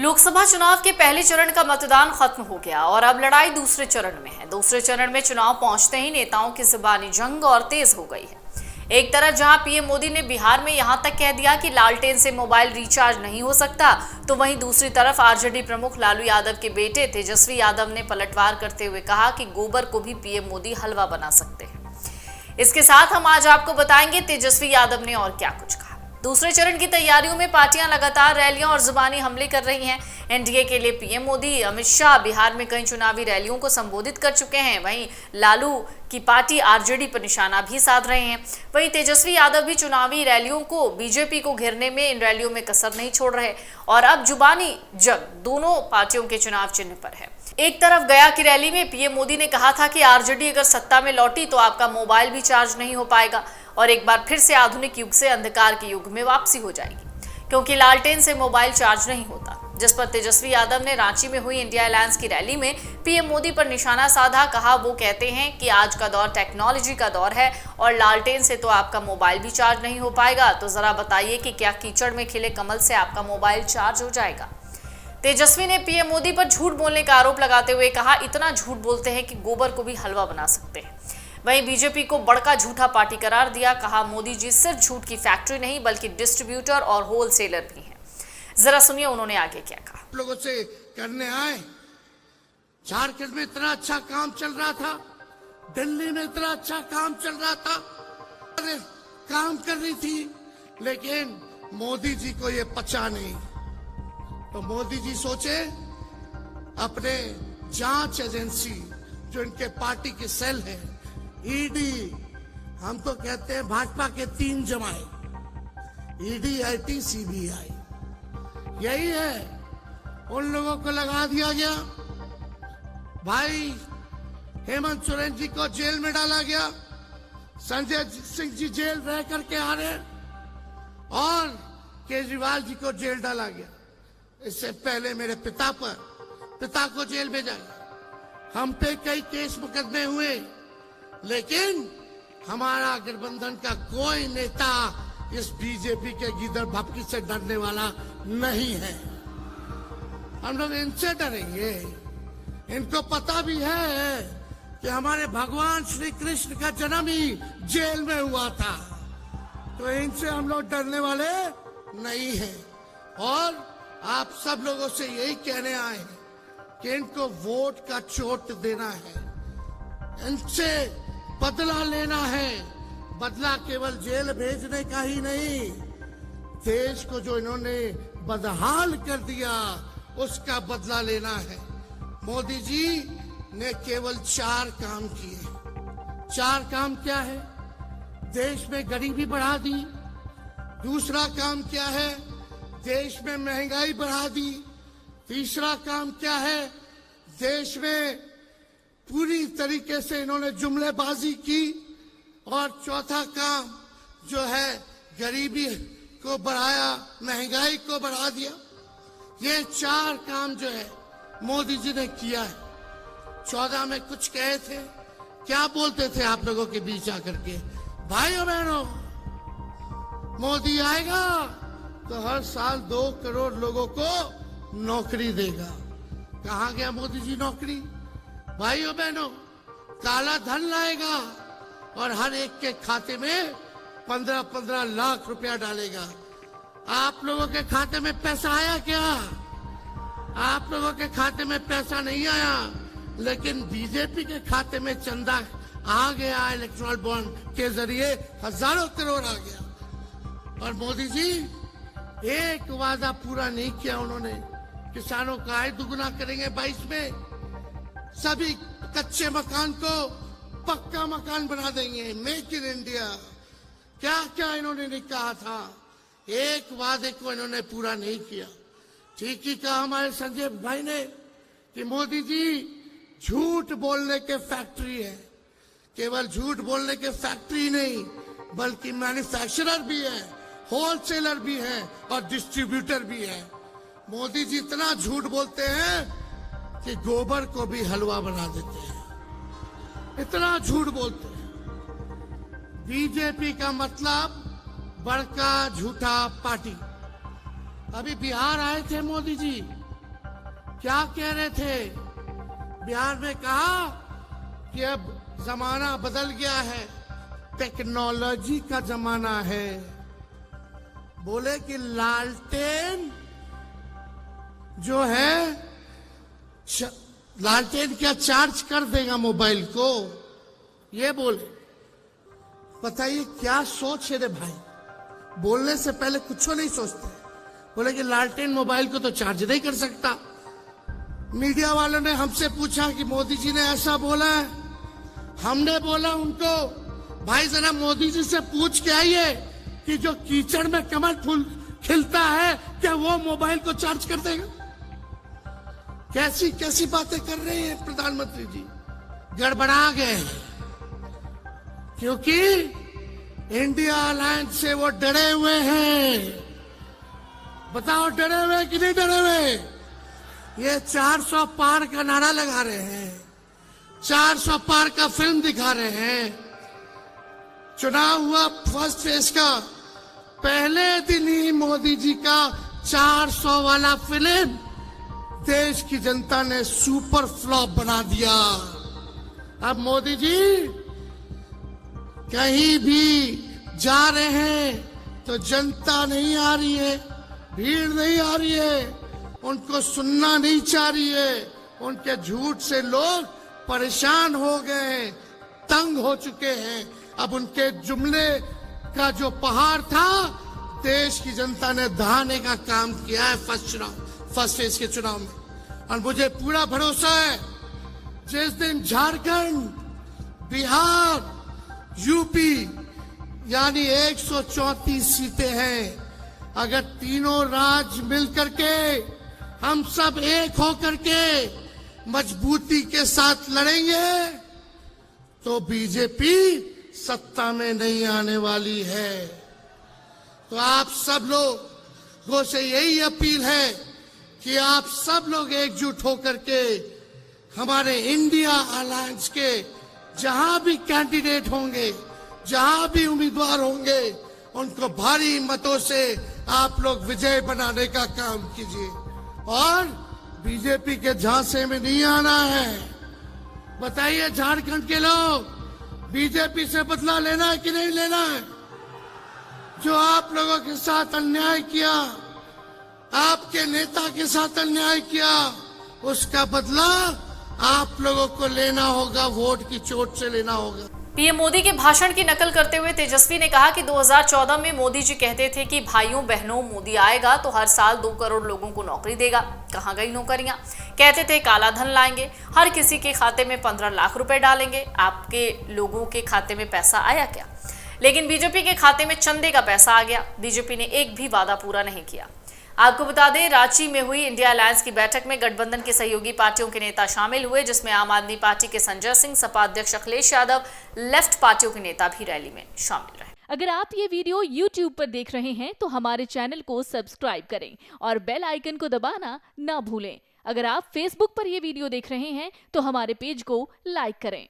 लोकसभा चुनाव के पहले चरण का मतदान खत्म हो गया और अब लड़ाई दूसरे चरण में है। दूसरे चरण में चुनाव पहुंचते ही नेताओं की जुबानी जंग और तेज हो गई है। एक तरफ जहां पीएम मोदी ने बिहार में यहां तक कह दिया कि लालटेन से मोबाइल रिचार्ज नहीं हो सकता, तो वहीं दूसरी तरफ आरजेडी प्रमुख लालू यादव के बेटे तेजस्वी यादव ने पलटवार करते हुए कहा कि गोबर को भी पीएम मोदी हलवा बना सकते हैं। इसके साथ हम आज आपको बताएंगे तेजस्वी यादव ने और क्या कुछ कहा। दूसरे चरण की तैयारियों में पार्टियां लगातार रैलियां और जुबानी हमले कर रही हैं। एनडीए के लिए पीएम मोदी अमित शाह बिहार में कई चुनावी रैलियों को संबोधित कर चुके हैं। वहीं लालू की पार्टी आरजेडी पर निशाना भी साध रहे हैं। वहीं तेजस्वी यादव भी चुनावी रैलियों को बीजेपी को घेरने में इन रैलियों में कसर नहीं छोड़ रहे और अब जुबानी जंग दोनों पार्टियों के चुनाव चिन्ह पर है। एक तरफ गया की रैली में पीएम मोदी ने कहा था कि आरजेडी अगर सत्ता में लौटी तो आपका मोबाइल भी चार्ज नहीं हो पाएगा और एक बार फिर से आधुनिक युग से अंधकार के युग में वापसी हो जाएगी, क्योंकि लालटेन से मोबाइल चार्ज नहीं होता। जिस पर तेजस्वी यादव ने रांची में हुई इंडिया अलायंस की रैली में पीएम मोदी पर निशाना साधा। कहा वो कहते हैं कि आज का दौर टेक्नोलॉजी का दौर है और लालटेन से तो आपका मोबाइल भी चार्ज नहीं हो पाएगा, तो जरा बताइए कि क्या कीचड़ में खिले कमल से आपका मोबाइल चार्ज हो जाएगा। तेजस्वी ने पीएम मोदी पर झूठ बोलने का आरोप लगाते हुए कहा, इतना झूठ बोलते हैं कि गोबर को भी हलवा बना सकते हैं। वहीं बीजेपी को बड़का झूठा पार्टी करार दिया। कहा मोदी जी सिर्फ झूठ की फैक्ट्री नहीं बल्कि डिस्ट्रीब्यूटर और होलसेलर भी हैं। जरा सुनिए उन्होंने आगे क्या कहा। लोगों से करने आए, झारखंड में इतना अच्छा काम चल रहा था, दिल्ली में इतना अच्छा काम चल रहा था, काम कर रही थी, लेकिन मोदी जी को ये पचा नहीं। तो मोदी जी सोचे अपने जांच एजेंसी जो इनके पार्टी की सेल है, ईडी, हम तो कहते हैं भाजपा के 3 जमाए, ईडी, आईटी, सीबीआई, यही है, उन लोगों को लगा दिया गया। भाई हेमंत सोरेन जी को जेल में डाला गया, संजय सिंह जी जेल रह करके आ रहे और केजरीवाल जी को जेल डाला गया। इससे पहले मेरे पिता को जेल भेजा गया। हम पे कई केस मुकदमे हुए, लेकिन हमारा गठबंधन का कोई नेता इस बीजेपी के गिदड़ भपकी से डरने वाला नहीं है। हम लोग इनसे डरेंगे। इनको पता भी है कि हमारे भगवान श्री कृष्ण का जन्म ही जेल में हुआ था, तो इनसे हम लोग डरने वाले नहीं हैं। और आप सब लोगों से यही कहने आए हैं कि इनको वोट का चोट देना है, इनसे बदला लेना है। बदला केवल जेल भेजने का ही नहीं, देश को जो इन्होंने बदहाल कर दिया उसका बदला लेना है। मोदी जी ने केवल 4 काम किए। 4 काम क्या है? देश में गरीबी बढ़ा दी। दूसरा काम क्या है? देश में महंगाई बढ़ा दी। तीसरा काम क्या है? देश में पूरी तरीके से इन्होंने जुमलेबाजी की। और चौथा काम जो है गरीबी को बढ़ाया, महंगाई को बढ़ा दिया। ये 4 काम जो है मोदी जी ने किया है। 14 में कुछ कहे थे, क्या बोलते थे आप लोगों के बीच आकर के, भाइयों बहनों, मोदी आएगा तो हर साल 2 करोड़ लोगों को नौकरी देगा। कहाँ गया मोदी जी नौकरी? भाइयों बहनों, काला धन लाएगा और हर एक के खाते में 15-15 लाख रुपया डालेगा। आप लोगों के खाते में पैसा आया क्या? आप लोगों के खाते में पैसा नहीं आया, लेकिन बीजेपी के खाते में चंदा आ गया। इलेक्ट्रल बॉन्ड के जरिए हजारों करोड़ आ गया। और मोदी जी एक वादा पूरा नहीं किया उन्होंने। किसानों का आय दुगुना करेंगे 22 में, सभी कच्चे मकान को पक्का मकान बना देंगे, मेक इन इंडिया। क्या क्या इन्होंने नहीं कहा था, एक वादे को इन्होंने पूरा नहीं किया। ठीक ही कहा हमारे संजय भाई ने कि मोदी जी झूठ बोलने के फैक्ट्री है। केवल झूठ बोलने के फैक्ट्री नहीं बल्कि मैन्युफैक्चरर भी है, होलसेलर भी है और डिस्ट्रीब्यूटर भी है। मोदी जी इतना झूठ बोलते हैं कि गोबर को भी हलवा बना देते हैं, इतना झूठ बोलते हैं। बीजेपी का मतलब बड़का झूठा पार्टी। अभी बिहार आए थे मोदी जी, क्या कह रहे थे? बिहार में कहा कि अब जमाना बदल गया है, टेक्नोलॉजी का जमाना है। बोले कि लालटेन जो है लालटेन क्या चार्ज कर देगा मोबाइल को, ये बोले। बताइए क्या सोच है रे भाई, बोलने से पहले कुछ नहीं सोचते। बोले कि लालटेन मोबाइल को तो चार्ज नहीं कर सकता। मीडिया वालों ने हमसे पूछा कि मोदी जी ने ऐसा बोला है। हमने बोला उनको, भाई जरा मोदी जी से पूछ के आइए कि जो कीचड़ में कमल फूल खिलता है क्या वो मोबाइल को चार्ज कर देगा? कैसी कैसी बातें कर रहे हैं प्रधानमंत्री जी। गड़बड़ा गए क्योंकि इंडिया अलायंस से वो डरे हुए हैं। बताओ डरे हुए कि नहीं डरे हुए? ये 400 पार का नारा लगा रहे हैं, 400 पार का फिल्म दिखा रहे हैं। चुनाव हुआ फर्स्ट फेज का, पहले दिन ही मोदी जी का 400 वाला फिल्म देश की जनता ने सुपर फ्लॉप बना दिया। अब मोदी जी कहीं भी जा रहे हैं तो जनता नहीं आ रही है, भीड़ नहीं आ रही है, उनको सुनना नहीं चाह रही है। उनके झूठ से लोग परेशान हो गए हैं, तंग हो चुके हैं। अब उनके जुमले का जो पहाड़ था देश की जनता ने दहाने का काम किया है फर्स्ट फेज के चुनाव में। और मुझे पूरा भरोसा है जिस दिन झारखंड, बिहार, यूपी यानी 134 सीटें हैं, अगर तीनों राज्य मिलकर के हम सब एक होकर के मजबूती के साथ लड़ेंगे तो बीजेपी सत्ता में नहीं आने वाली है। तो आप सब लोगों से यही अपील है कि आप सब लोग एकजुट होकर के हमारे इंडिया अलायंस के जहां भी कैंडिडेट होंगे, जहां भी उम्मीदवार होंगे, उनको भारी मतों से आप लोग विजय बनाने का काम कीजिए और बीजेपी के झांसे में नहीं आना है। बताइए झारखंड के लोग, बीजेपी से बदला लेना है कि नहीं लेना है? जो आप लोगों के साथ अन्याय किया, आपके नेता के साथ अन्याय किया, उसका बदला आप लोगों को लेना होगा, वोट की चोट से लेना होगा। पीएम मोदी के भाषण की नकल करते हुए तेजस्वी ने कहा कि 2014 में मोदी जी कहते थे कि भाइयों बहनों मोदी आएगा तो हर साल 2 करोड़ लोगों को नौकरी देगा। कहां गई नौकरियां? कहते थे काला धन लाएंगे, हर किसी के खाते में 15 लाख रुपए डालेंगे। आपके लोगों के खाते में पैसा आया क्या? लेकिन बीजेपी के खाते में चंदे का पैसा आ गया। बीजेपी ने एक भी वादा पूरा नहीं किया। आपको बता दें, रांची में हुई इंडिया अलायंस की बैठक में गठबंधन के सहयोगी पार्टियों के नेता शामिल हुए, जिसमें आम आदमी पार्टी के संजय सिंह, सपा अध्यक्ष अखिलेश यादव, लेफ्ट पार्टियों के नेता भी रैली में शामिल रहे। अगर आप ये वीडियो YouTube पर देख रहे हैं तो हमारे चैनल को सब्सक्राइब करें और बेल आइकन को दबाना ना भूलें। अगर आप Facebook पर ये वीडियो देख रहे हैं तो हमारे पेज को लाइक करें।